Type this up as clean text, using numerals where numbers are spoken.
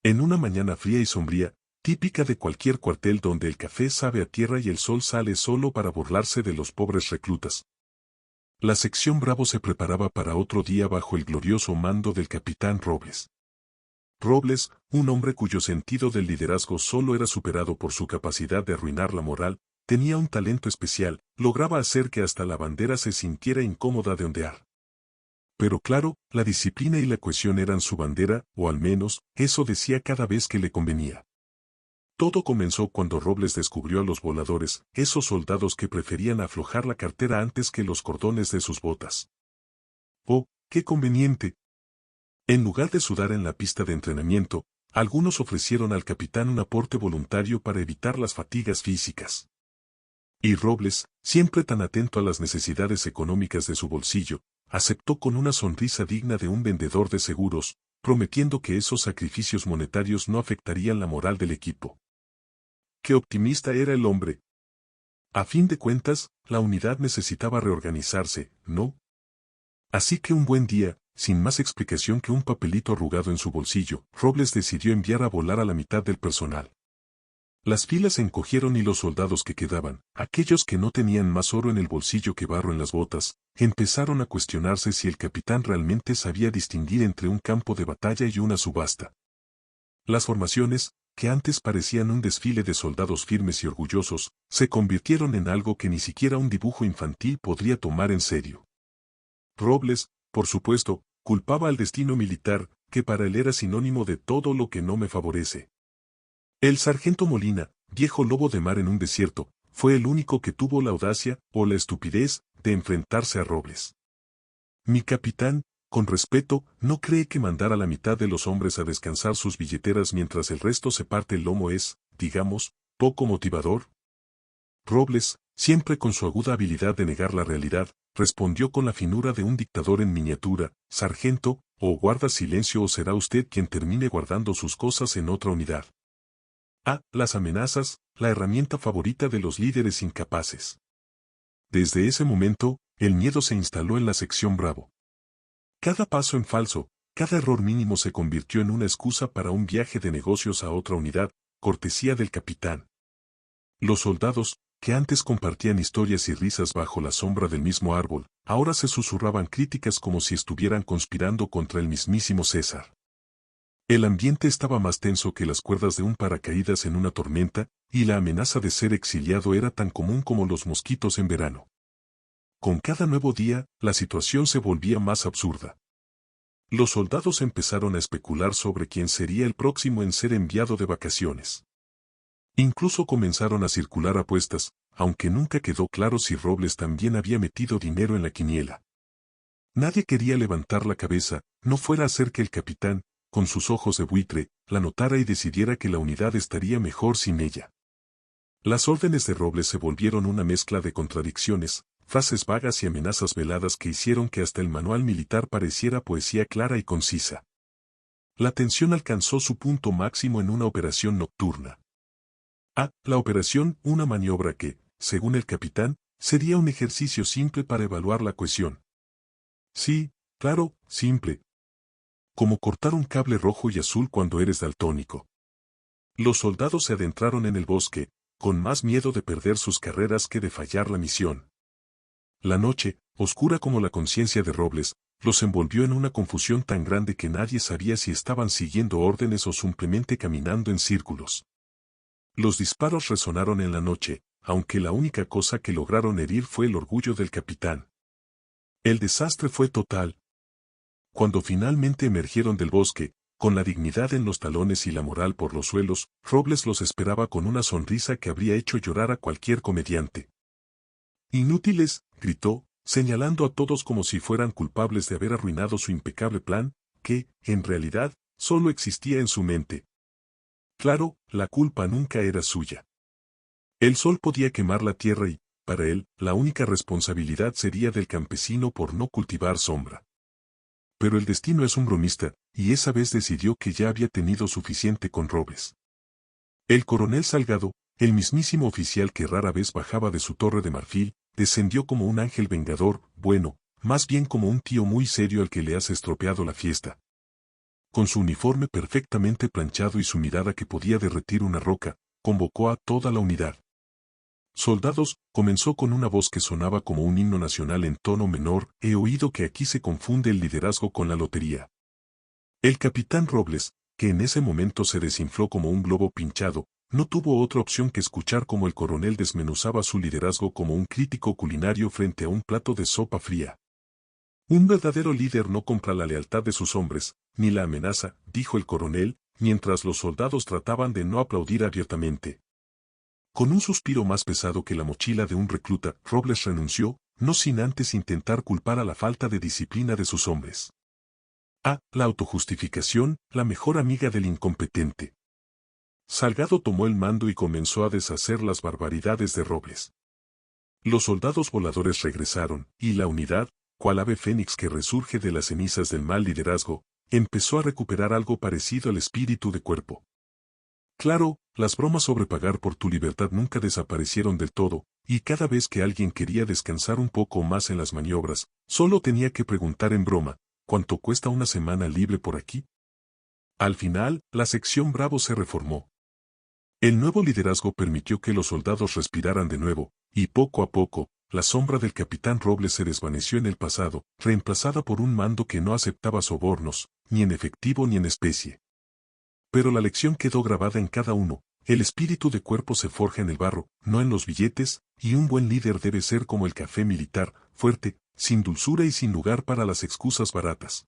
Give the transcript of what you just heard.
En una mañana fría y sombría, típica de cualquier cuartel donde el café sabe a tierra y el sol sale solo para burlarse de los pobres reclutas, la sección Bravo se preparaba para otro día bajo el glorioso mando del capitán Robles. Robles, un hombre cuyo sentido del liderazgo solo era superado por su capacidad de arruinar la moral, tenía un talento especial, lograba hacer que hasta la bandera se sintiera incómoda de ondear. Pero claro, la disciplina y la cohesión eran su bandera, o al menos, eso decía cada vez que le convenía. Todo comenzó cuando Robles descubrió a los voladores, esos soldados que preferían aflojar la cartera antes que los cordones de sus botas. ¡Oh, qué conveniente! En lugar de sudar en la pista de entrenamiento, algunos ofrecieron al capitán un aporte voluntario para evitar las fatigas físicas. Y Robles, siempre tan atento a las necesidades económicas de su bolsillo, aceptó con una sonrisa digna de un vendedor de seguros, prometiendo que esos sacrificios monetarios no afectarían la moral del equipo. ¡Qué optimista era el hombre! A fin de cuentas, la unidad necesitaba reorganizarse, ¿no? Así que un buen día, sin más explicación que un papelito arrugado en su bolsillo, Robles decidió enviar a volar a la mitad del personal. Las filas se encogieron y los soldados que quedaban, aquellos que no tenían más oro en el bolsillo que barro en las botas, empezaron a cuestionarse si el capitán realmente sabía distinguir entre un campo de batalla y una subasta. Las formaciones, que antes parecían un desfile de soldados firmes y orgullosos, se convirtieron en algo que ni siquiera un dibujo infantil podría tomar en serio. Robles, por supuesto, culpaba al destino militar, que para él era sinónimo de todo lo que no me favorece. El sargento Molina, viejo lobo de mar en un desierto, fue el único que tuvo la audacia, o la estupidez, de enfrentarse a Robles. Mi capitán, con respeto, ¿no cree que mandar a la mitad de los hombres a descansar sus billeteras mientras el resto se parte el lomo es, digamos, poco motivador? Robles, siempre con su aguda habilidad de negar la realidad, respondió con la finura de un dictador en miniatura: sargento, o guarda silencio o será usted quien termine guardando sus cosas en otra unidad. Las amenazas, la herramienta favorita de los líderes incapaces. Desde ese momento, el miedo se instaló en la sección Bravo. Cada paso en falso, cada error mínimo se convirtió en una excusa para un viaje de negocios a otra unidad, cortesía del capitán. Los soldados, que antes compartían historias y risas bajo la sombra del mismo árbol, ahora se susurraban críticas como si estuvieran conspirando contra el mismísimo César. El ambiente estaba más tenso que las cuerdas de un paracaídas en una tormenta, y la amenaza de ser exiliado era tan común como los mosquitos en verano. Con cada nuevo día, la situación se volvía más absurda. Los soldados empezaron a especular sobre quién sería el próximo en ser enviado de vacaciones. Incluso comenzaron a circular apuestas, aunque nunca quedó claro si Robles también había metido dinero en la quiniela. Nadie quería levantar la cabeza, no fuera a ser que el capitán, con sus ojos de buitre, la notara y decidiera que la unidad estaría mejor sin ella. Las órdenes de Robles se volvieron una mezcla de contradicciones, frases vagas y amenazas veladas que hicieron que hasta el manual militar pareciera poesía clara y concisa. La tensión alcanzó su punto máximo en una operación nocturna. La operación, una maniobra que, según el capitán, sería un ejercicio simple para evaluar la cohesión. Sí, claro, simple. Como cortar un cable rojo y azul cuando eres daltónico. Los soldados se adentraron en el bosque, con más miedo de perder sus carreras que de fallar la misión. La noche, oscura como la conciencia de Robles, los envolvió en una confusión tan grande que nadie sabía si estaban siguiendo órdenes o simplemente caminando en círculos. Los disparos resonaron en la noche, aunque la única cosa que lograron herir fue el orgullo del capitán. El desastre fue total. Cuando finalmente emergieron del bosque, con la dignidad en los talones y la moral por los suelos, Robles los esperaba con una sonrisa que habría hecho llorar a cualquier comediante. «Inútiles», gritó, señalando a todos como si fueran culpables de haber arruinado su impecable plan, que, en realidad, solo existía en su mente. Claro, la culpa nunca era suya. El sol podía quemar la tierra y, para él, la única responsabilidad sería del campesino por no cultivar sombra. Pero el destino es un bromista, y esa vez decidió que ya había tenido suficiente con Robles. El coronel Salgado, el mismísimo oficial que rara vez bajaba de su torre de marfil, descendió como un ángel vengador, bueno, más bien como un tío muy serio al que le has estropeado la fiesta. con su uniforme perfectamente planchado y su mirada que podía derretir una roca, convocó a toda la unidad. Soldados, comenzó con una voz que sonaba como un himno nacional en tono menor, he oído que aquí se confunde el liderazgo con la lotería. El capitán Robles, que en ese momento se desinfló como un globo pinchado, no tuvo otra opción que escuchar cómo el coronel desmenuzaba su liderazgo como un crítico culinario frente a un plato de sopa fría. Un verdadero líder no compra la lealtad de sus hombres, ni la amenaza, dijo el coronel, mientras los soldados trataban de no aplaudir abiertamente. Con un suspiro más pesado que la mochila de un recluta, Robles renunció, no sin antes intentar culpar a la falta de disciplina de sus hombres. La autojustificación, la mejor amiga del incompetente. Salgado tomó el mando y comenzó a deshacer las barbaridades de Robles. Los soldados voladores regresaron, y la unidad, cual ave fénix que resurge de las cenizas del mal liderazgo, empezó a recuperar algo parecido al espíritu de cuerpo. Claro, las bromas sobre pagar por tu libertad nunca desaparecieron del todo, y cada vez que alguien quería descansar un poco más en las maniobras, solo tenía que preguntar en broma, ¿cuánto cuesta una semana libre por aquí? Al final, la sección Bravo se reformó. El nuevo liderazgo permitió que los soldados respiraran de nuevo, y poco a poco, la sombra del capitán Robles se desvaneció en el pasado, reemplazada por un mando que no aceptaba sobornos, ni en efectivo ni en especie. Pero la lección quedó grabada en cada uno, el espíritu de cuerpo se forja en el barro, no en los billetes, y un buen líder debe ser como el café militar, fuerte, sin dulzura y sin lugar para las excusas baratas.